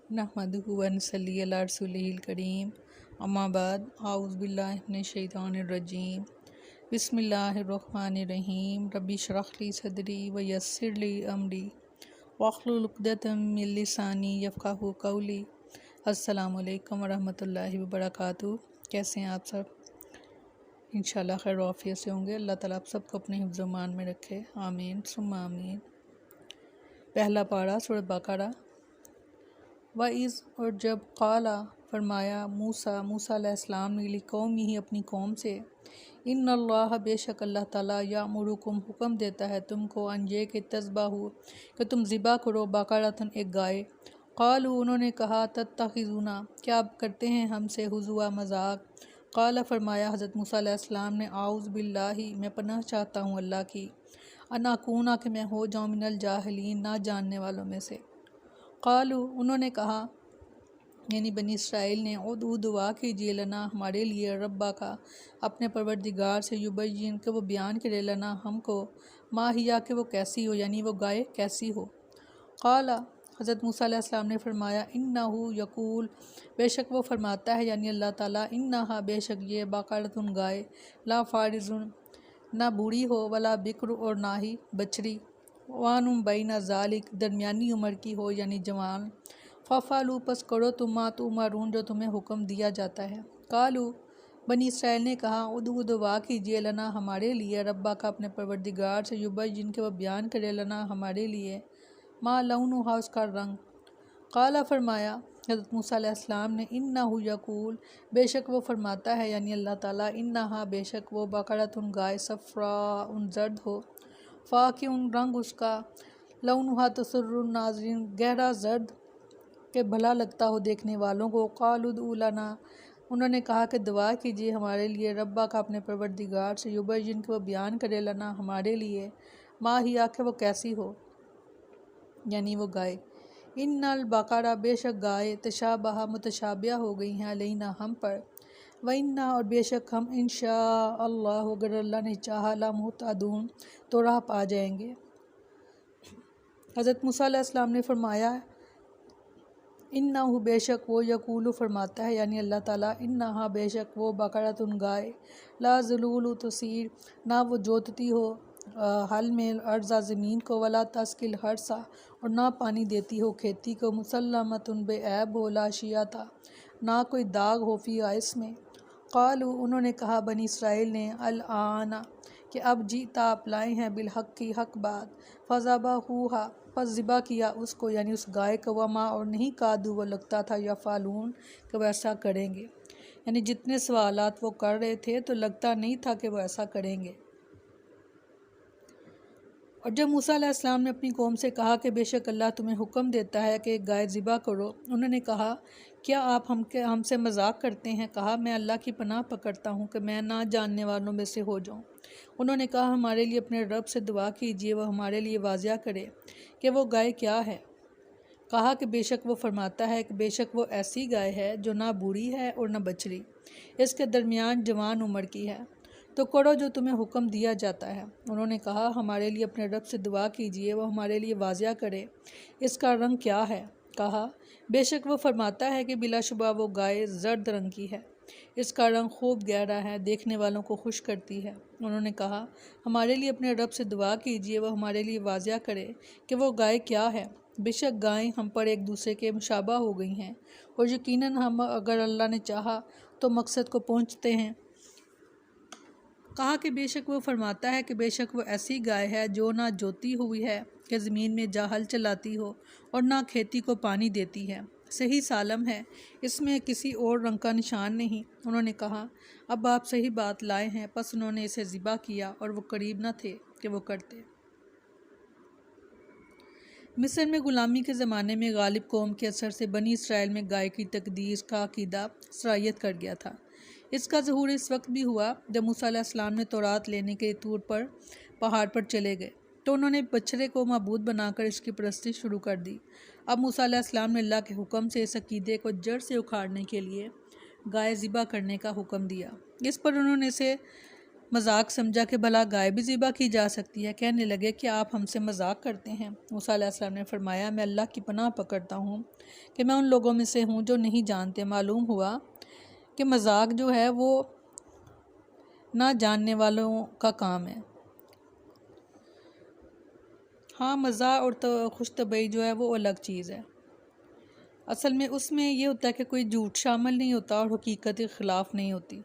नहमदुहु व नसल्ली अला रसूलिहिल करीम अम्मा बाद आऊज़ु बिल्लाहि मिनश शैतानिर रजीम बिस्मिल्लाहिर्रहमानिर्रहीम रब्बि इश्रह ली सदरी व यस्सिर ली अमरी वहलुल उक़दतम मिन लिसानी यफ़क़हू क़ौली। अस्सलामु अलैकुम व रहमतुल्लाहि व बरकातुहू। कैसे हैं आप सब? इंशाअल्लाह खैर आफ़ियत से होंगे। अल्लाह ताला आप सबको अपने हिफ्ज़ व मान में रखे, आमीन सुम्मा आमीन। पहला पारा सूरह बकरा। वाइज़ और जब क़ाला फरमाया मूसा अलैहिस्सलाम ने लिकौमी ही अपनी कौम से, इन्नल्लाह बेशक अल्लाह ताला यामुरुकुम हुक्म देता है तुमको अंजे के तज़बाहु कि तुम ज़िबा करो बकरतन एक गाय। क़ालू उन्होंने कहा तत्तख़िज़ूना क्या आप करते हैं हमसे हुज़ुआ मजाक। क़ाला फरमाया हज़रत मूसा अलैहिस्सलाम ने आऊज़ु बिल्लाहि मैं पनाह चाहता हूँ अल्लाह की, अन अकूना कि मैं हो जाऊँ मिनल जाहिलीन ना जानने वालों में से। क़ालू उन्होंने कहा यानी बनी इसराइल ने उदू दुआ कीजिए लना हमारे लिए रब्बा का अपने परवरदिगार से युबय्यिन के वो बयान करे लना हमको माहिया कि वो कैसी हो यानी वो गाय कैसी हो। क़ाला हज़रत मूसा अलैहिस्सलाम ने फरमाया इन्नहु यकूल बेशक वो फरमाता है यानी अल्लाह ताला इन्नहा बेशक ये बकरतुन गाय ला फारिजुन ना बूढ़ी हो वला बिक्र और ना ही बछड़ी वानुम बैना ज़ालिक दरमियानी उम्र की हो यानी जवान। फ़फ़ालू पस करो तुम मा तुमरून जो तुम्हें हुक्म दिया जाता है। कालू बनी इसराइल ने कहा उदू दुआ कीजिए लना हमारे लिए रब्बा का अपने परवरदिगार से युबय्यिन के वह बयान करे लना हमारे लिए मा लौनुहा उसका रंग। काला फरमाया हज़रत मूसा अलैहिस्सलाम ने इन्नहु यकूल बेशक वो फरमाता है यानी अल्लाह ताला इन्नहा बेशक वो बकरतुन गाय सफ़रा उन जर्द हो फ़ाक़ि उन रंग उसका लौनुहा तसुर्रुन नाज़रीन गहरा जर्द के भला लगता हो देखने वालों को। क़ालू लना उन्होंने कहा कि दुआ कीजिए हमारे लिए रब्बा का अपने परवरदिगार से युबय्यिन के वो बयान करे लना हमारे लिए मा हिया कि वो कैसी हो यानी वो गाय। इन्नल बकरा बेशक गाय तशाबहा मुतशाबिया हो गई हैं अलैना हम पर व इन्ना और बेशक हम इंशाअल्लाह अगर अल्लाह ने चाहा ला मुहतदून तो राह पा जाएंगे। हज़रत मूसा अलैहिस्सलाम ने फरमाया इन्नहु बेशक वो यकूलु फरमाता है यानी अल्लाह ताला इन्नहा बेशक वो बकरतुन गाय ला ज़ुलूलु तुसीर ना वो जोतती हो हल में अर्ज़ा ज़मीन को वला तस्किल हरसा और ना पानी देती हो खेती को मुसल्लमतुन बेऐब हो ला शियाता ना कोई दाग हो फ़ीहा इसमें। क़ालू उन्होंने कहा बनी इसराइल ने अल आना कि अब जीता आप लाए हैं बिलहक़ की हक़ बात। फ़ज़बहूहा पस ज़िबा किया उसको यानी उस गाय को वमा और नहीं कादू वो लगता था या फ़ालून कि वो ऐसा करेंगे यानी जितने सवालात वो कर रहे थे तो लगता नहीं था कि वो ऐसा करेंगे। और जब मूसा अलैहिस्सलाम ने अपनी कौम से कहा कि बेशक अल्लाह तुम्हें हुक्म देता है कि एक गाय ज़िबा करो, उन्होंने कहा क्या आप हमसे मजाक करते हैं। कहा मैं अल्लाह की पनाह पकड़ता हूँ कि मैं ना जानने वालों में से हो जाऊँ। उन्होंने कहा हमारे लिए अपने रब से दुआ कीजिए वह हमारे लिए वाज़िया करे कि वो गाय क्या है। कहा कि बेशक वो फरमाता है कि बेशक वो ऐसी गाय है जो ना बूढ़ी है और ना बछड़ी, इसके दरमियान जवान उम्र की है। तो करो जो तुम्हें हुक्म दिया जाता है। उन्होंने कहा हमारे लिए अपने रब से दुआ कीजिए वह हमारे लिए वाज़िया करे इसका रंग क्या है। कहा बेशक वो फरमाता है कि बिलाशुबा वो गाय जर्द रंग की है, इसका रंग खूब गहरा है, देखने वालों को खुश करती है। उन्होंने कहा हमारे लिए अपने रब से दुआ कीजिए वह हमारे लिए वाज़िया करे कि वो गाय क्या है। बेशक गायें हम पर एक दूसरे के मुशाबा हो गई हैं और यकीनन हम अगर अल्लाह ने चाहा तो मकसद को पहुँचते हैं। कहा कि बेशक वो फरमाता है कि बेशक वो ऐसी गाय है जो ना जोती हुई है कि ज़मीन में जा हल चलाती हो और ना खेती को पानी देती है, सही सालम है, इसमें किसी और रंग का निशान नहीं। उन्होंने कहा अब आप सही बात लाए हैं। बस उन्होंने इसे ज़िबा किया और वो करीब न थे कि वो करते। मिस्र में ग़ुलामी के ज़माने में गालिब कौम के असर से बनी इसराइल में गाय की तकदीस का अक़ीदा सरायत कर गया था। इसका ज़हूर इस वक्त भी हुआ जब मूसा अलैहिस्सलाम ने तौरात लेने के तूर पर पहाड़ पर चले गए तो उन्होंने बछड़े को मबूद बनाकर इसकी परस्तिश शुरू कर दी। अब मूसा अलैहिस्सलाम ने अल्लाह के हुक्म से इस अक़ीदे को जड़ से उखाड़ने के लिए गाय ज़िबा करने का हुक्म दिया। इस पर उन्होंने इसे مذاق سمجھا کہ بھلا گائے بھی ذبح کی جا سکتی ہے۔ کہنے لگے کہ آپ ہم سے مذاق کرتے ہیں۔ موسیٰ علیہ السلام نے فرمایا میں اللہ کی پناہ پکڑتا ہوں کہ میں ان لوگوں میں سے ہوں جو نہیں جانتے۔ معلوم ہوا کہ مذاق جو ہے وہ نہ جاننے والوں کا کام ہے۔ ہاں، مزاح اور خوش طبعی جو ہے وہ الگ چیز ہے۔ اصل میں اس میں یہ ہوتا ہے کہ کوئی جھوٹ شامل نہیں ہوتا اور حقیقت کے خلاف نہیں ہوتی،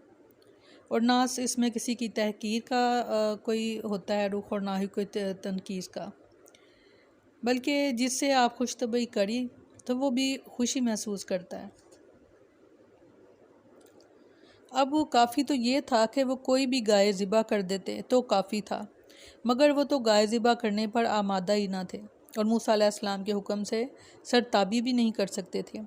اور نہ اس میں کسی کی تحقیر کا کوئی ہوتا ہے رخ، اور نہ ہی کوئی تنقید کا، بلکہ جس سے آپ خوش طبعی کری تو وہ بھی خوشی محسوس کرتا ہے۔ اب کافی تو یہ تھا کہ وہ کوئی بھی گائے ذبح کر دیتے تو کافی تھا، مگر وہ تو گائے ذبح کرنے پر آمادہ ہی نہ تھے، اور موسیٰ علیہ السلام کے حکم سے سرتابی بھی نہیں کر سکتے تھے۔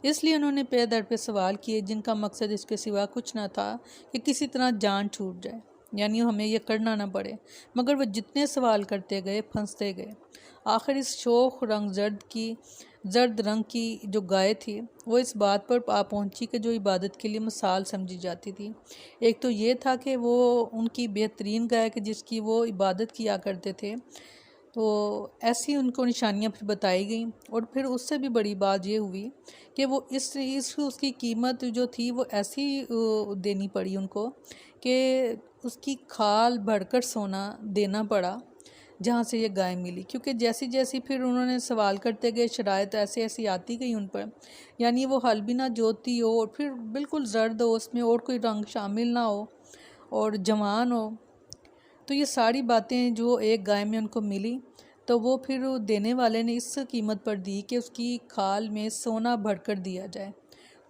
اس لیے انہوں نے پے در پہ سوال کیے جن کا مقصد اس کے سوا کچھ نہ تھا کہ کسی طرح جان چھوٹ جائے، یعنی ہمیں یہ کرنا نہ پڑے، مگر وہ جتنے سوال کرتے گئے پھنستے گئے۔ آخر اس شوخ رنگ زرد رنگ کی جو گائے تھی وہ اس بات پر آ پہنچی کہ جو عبادت کے لیے مثال سمجھی جاتی تھی۔ ایک تو یہ تھا کہ وہ ان کی بہترین گائے کہ جس کی وہ عبادت کیا کرتے تھے، تو ایسی ان کو نشانیاں پھر بتائی گئیں، اور پھر اس سے بھی بڑی بات یہ ہوئی کہ وہ اس کی قیمت جو تھی وہ ایسی دینی پڑی ان کو کہ اس کی کھال بھر کر سونا دینا پڑا جہاں سے یہ گائے ملی، کیونکہ جیسی جیسی پھر انہوں نے سوال کرتے گئے شرائط ایسی آتی گئی ان پر، یعنی وہ حل بھی نہ جوتی ہو اور پھر بالکل زرد ہو، اس میں اور کوئی رنگ شامل نہ ہو اور جوان ہو، تو یہ ساری باتیں جو ایک گائے میں ان کو ملی تو وہ پھر دینے والے نے اس قیمت پر دی کہ اس کی کھال میں سونا بھر کر دیا جائے،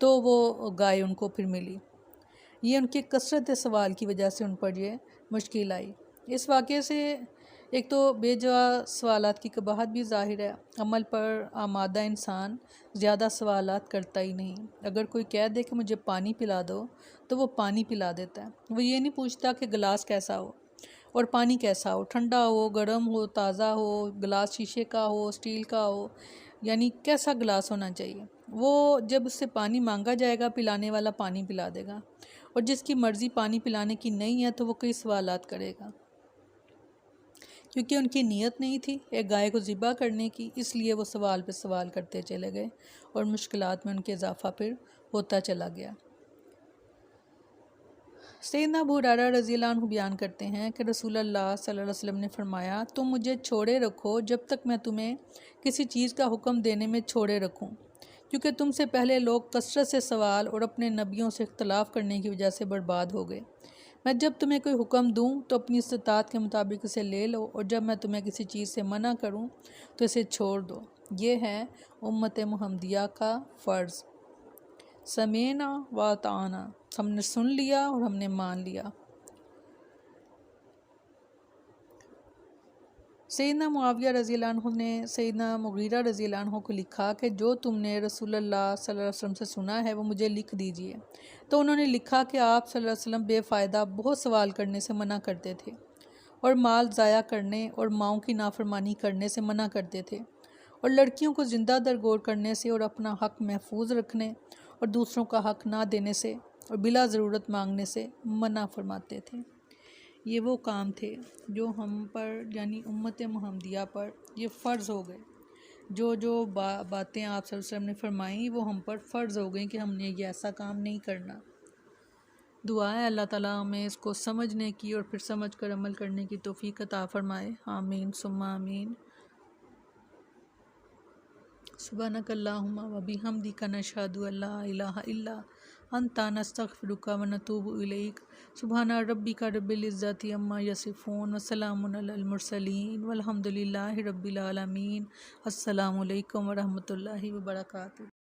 تو وہ گائے ان کو پھر ملی۔ یہ ان کی کثرت سوال کی وجہ سے ان پر یہ مشکل آئی۔ اس واقعے سے ایک تو بے جا سوالات کی قباحت بھی ظاہر ہے۔ عمل پر آمادہ انسان زیادہ سوالات کرتا ہی نہیں۔ اگر کوئی کہہ دے کہ مجھے پانی پلا دو تو وہ پانی پلا دیتا ہے، وہ یہ نہیں پوچھتا کہ گلاس کیسا ہو اور پانی کیسا ہو، ٹھنڈا ہو، گرم ہو، تازہ ہو، گلاس شیشے کا ہو، سٹیل کا ہو، یعنی کیسا گلاس ہونا چاہیے۔ وہ جب اس سے پانی مانگا جائے گا پلانے والا پانی پلا دے گا، اور جس کی مرضی پانی پلانے کی نہیں ہے تو وہ کئی سوالات کرے گا، کیونکہ ان کی نیت نہیں تھی ایک گائے کو ذبح کرنے کی، اس لیے وہ سوال پہ سوال کرتے چلے گئے اور مشکلات میں ان کے اضافہ پھر ہوتا چلا گیا۔ سیدنا ابو ہریرہ رضی اللہ عنہ بیان کرتے ہیں کہ رسول اللہ صلی اللہ علیہ وسلم نے فرمایا تم مجھے چھوڑے رکھو جب تک میں تمہیں کسی چیز کا حکم دینے میں چھوڑے رکھوں، کیونکہ تم سے پہلے لوگ کثرت سے سوال اور اپنے نبیوں سے اختلاف کرنے کی وجہ سے برباد ہو گئے۔ میں جب تمہیں کوئی حکم دوں تو اپنی استطاعت کے مطابق اسے لے لو، اور جب میں تمہیں کسی چیز سے منع کروں تو اسے چھوڑ دو۔ یہ ہے امت محمدیہ کا فرض۔ سمعنا و اطعنا، ہم نے سن لیا اور ہم نے مان لیا۔ سیدنا معاویہ رضی اللہ عنہ نے سیدنا مغیرہ رضی اللہ عنہ کو لکھا کہ جو تم نے رسول اللہ صلی اللہ علیہ وسلم سے سنا ہے وہ مجھے لکھ دیجئے۔ تو انہوں نے لکھا کہ آپ صلی اللہ علیہ وسلم بے فائدہ بہت سوال کرنے سے منع کرتے تھے، اور مال ضائع کرنے اور ماؤں کی نافرمانی کرنے سے منع کرتے تھے، اور لڑکیوں کو زندہ درگور کرنے سے اور اپنا حق محفوظ رکھنے اور دوسروں کا حق نہ دینے سے اور بلا ضرورت مانگنے سے منع فرماتے تھے۔ یہ وہ کام تھے جو ہم پر یعنی امت محمدیہ پر یہ فرض ہو گئے، جو باتیں آپ صلی اللہ علیہ وسلم نے فرمائیں وہ ہم پر فرض ہو گئیں کہ ہم نے یہ ایسا کام نہیں کرنا۔ دعا ہے اللہ تعالیٰ ہمیں اس کو سمجھنے کی اور پھر سمجھ کر عمل کرنے کی توفیق عطا فرمائے، آمین ثم آمین۔ سبحانک اللہم و بحمدک نشہد ان لا الہ الا انت نستغفرک و نتوب الیک۔ سبحان ربک رب العزت عما یصفون وسلام علی المرسلین والحمد للہ رب العالمین۔ السلام علیکم ورحمۃ اللہ وبرکاتہ۔